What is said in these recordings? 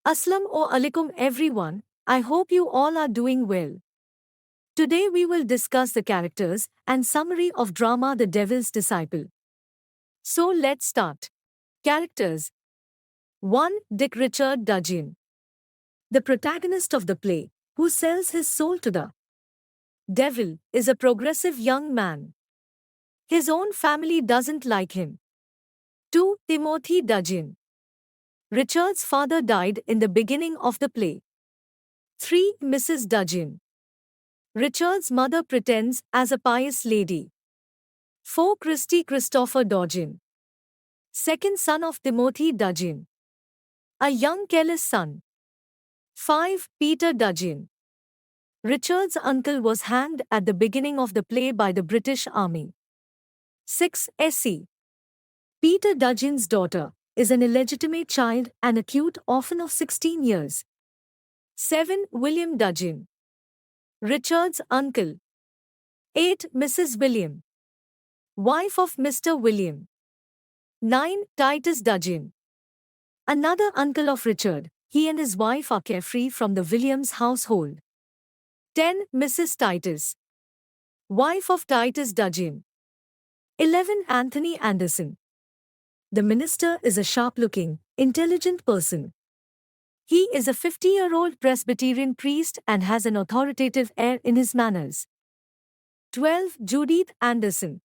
Aslam or alikum everyone, I hope you all are doing well. Today we will discuss the characters and summary of drama The Devil's Disciple. So let's start. Characters 1. Dick Richard Dudgeon, the protagonist of the play, who sells his soul to the devil, is a progressive young man. His own family doesn't like him. 2. Timothy Dudgeon. Richard's father died in the beginning of the play. 3. Mrs. Dudgeon. Richard's mother pretends as a pious lady. 4. Christopher Dudgeon, second son of Timothy Dudgeon, a young careless son. 5. Peter Dudgeon. Richard's uncle was hanged at the beginning of the play by the British Army. 6. Essie. Peter Dudgeon's daughter is an illegitimate child and a cute orphan of 16 years. 7. William Dudgeon. Richard's uncle. 8. Mrs. William, wife of Mr. William. 9. Titus Dudgeon. Another uncle of Richard, he and his wife are carefree from the Williams household. 10. Mrs. Titus, wife of Titus Dudgeon. 11. Anthony Anderson. The minister is a sharp-looking, intelligent person. He is a 50-year-old Presbyterian priest and has an authoritative air in his manners. 12. Judith Anderson,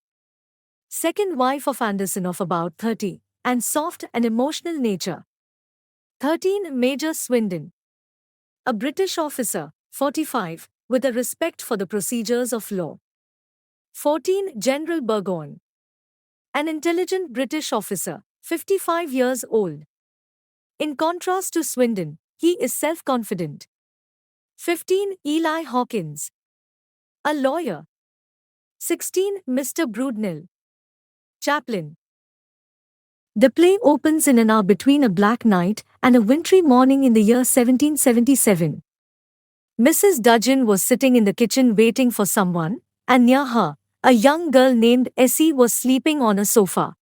second wife of Anderson of about 30, and soft and emotional nature. 13. Major Swindon, a British officer, 45, with a respect for the procedures of law. 14. General Burgoyne, an intelligent British officer, 55 years old. In contrast to Swindon, he is self-confident. 15. Eli Hawkins, a lawyer. 16. Mr. Broodnell, chaplain. The play opens in an hour between a black night and a wintry morning in the year 1777. Mrs. Dudgeon was sitting in the kitchen waiting for someone, and near her, a young girl named Essie was sleeping on a sofa.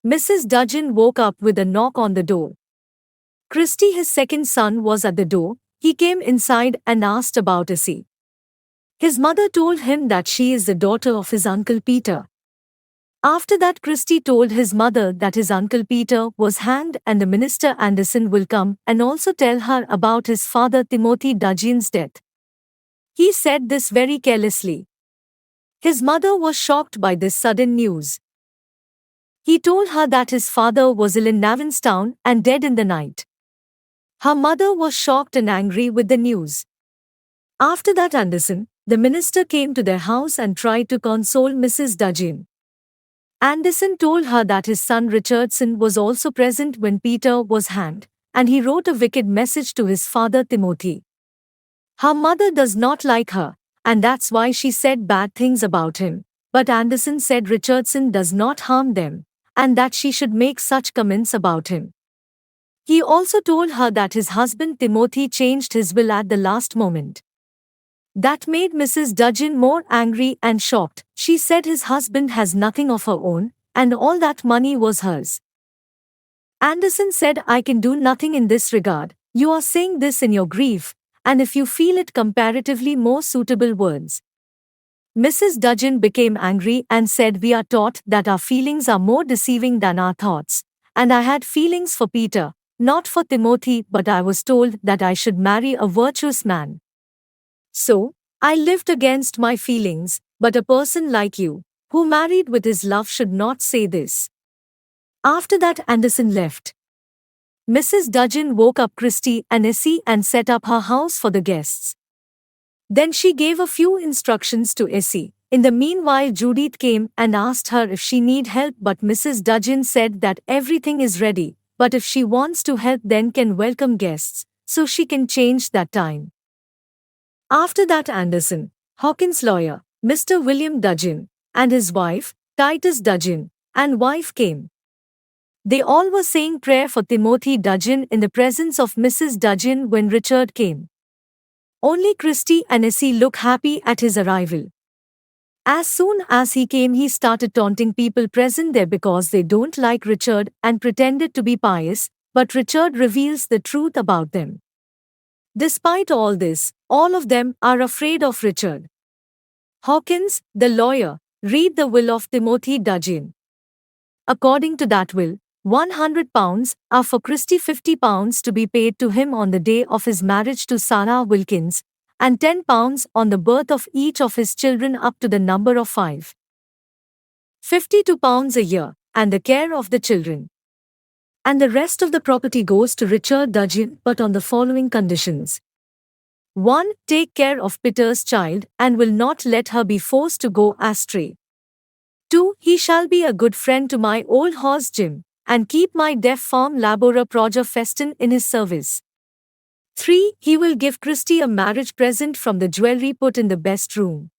Mrs. Dudgeon woke up with a knock on the door. Christy, his second son, was at the door. He came inside and asked about Essie. His mother told him that she is the daughter of his Uncle Peter. After that, Christy told his mother that his Uncle Peter was hanged and the minister Anderson will come and also tell her about his father Timothy Dudgeon's death. He said this very carelessly. His mother was shocked by this sudden news. He told her that his father was ill in Navanstown and dead in the night. Her mother was shocked and angry with the news. After that, Anderson, the minister, came to their house and tried to console Mrs. Dudgeon. Anderson told her that his son Richardson was also present when Peter was hanged, and he wrote a wicked message to his father Timothy. Her mother does not like her, and that's why she said bad things about him, but Anderson said Richardson does not harm them, and that she should make such comments about him. He also told her that his husband Timothy changed his will at the last moment. That made Mrs. Dudgeon more angry and shocked. She said his husband has nothing of her own, and all that money was hers. Anderson said, I can do nothing in this regard. You are saying this in your grief, and if you feel it comparatively more suitable words. Mrs. Dudgeon became angry and said, we are taught that our feelings are more deceiving than our thoughts, and I had feelings for Peter, not for Timothy, but I was told that I should marry a virtuous man. So, I lived against my feelings, but a person like you, who married with his love, should not say this. After that, Anderson left. Mrs. Dudgeon woke up Christy and Essie and set up her house for the guests. Then she gave a few instructions to Essie. In the meanwhile, Judith came and asked her if she need help, but Mrs. Dudgeon said that everything is ready, but if she wants to help then can welcome guests, so she can change that time. After that, Anderson, Hawkins' lawyer, Mr. William Dudgeon, and his wife, Titus Dudgeon, and wife came. They all were saying prayer for Timothy Dudgeon in the presence of Mrs. Dudgeon when Richard came. Only Christy and Essie look happy at his arrival. As soon as he came, he started taunting people present there because they don't like Richard and pretended to be pious, but Richard reveals the truth about them. Despite all this, all of them are afraid of Richard. Hawkins, the lawyer, read the will of Timothy Dudgeon. According to that will, £100 are for Christie, £50 to be paid to him on the day of his marriage to Sarah Wilkins, and £10 on the birth of each of his children up to the number of 5. £52 a year, and the care of the children. And the rest of the property goes to Richard Dudgeon, but on the following conditions. 1. Take care of Peter's child and will not let her be forced to go astray. 2. He shall be a good friend to my old horse Jim, and keep my deaf farm laborer Roger Feston in his service. 3. He will give Christie a marriage present from the jewelry put in the best room.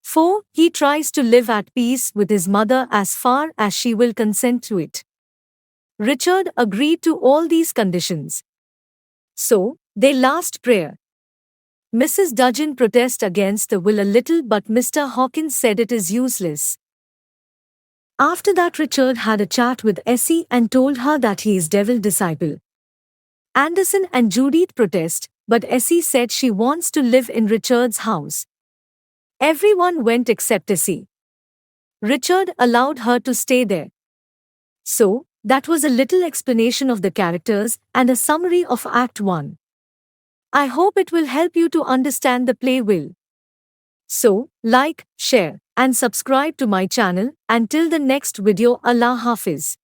4. He tries to live at peace with his mother as far as she will consent to it. Richard agreed to all these conditions. So, they last prayer. Mrs. Dudgeon protested against the will a little, but Mr. Hawkins said it is useless. After that, Richard had a chat with Essie and told her that he is Devil's disciple. Anderson and Judith protest, but Essie said she wants to live in Richard's house. Everyone went except Essie. Richard allowed her to stay there. So, that was a little explanation of the characters and a summary of Act 1. I hope it will help you to understand the play well. So, like, share, and subscribe to my channel, and till the next video, Allah Hafiz.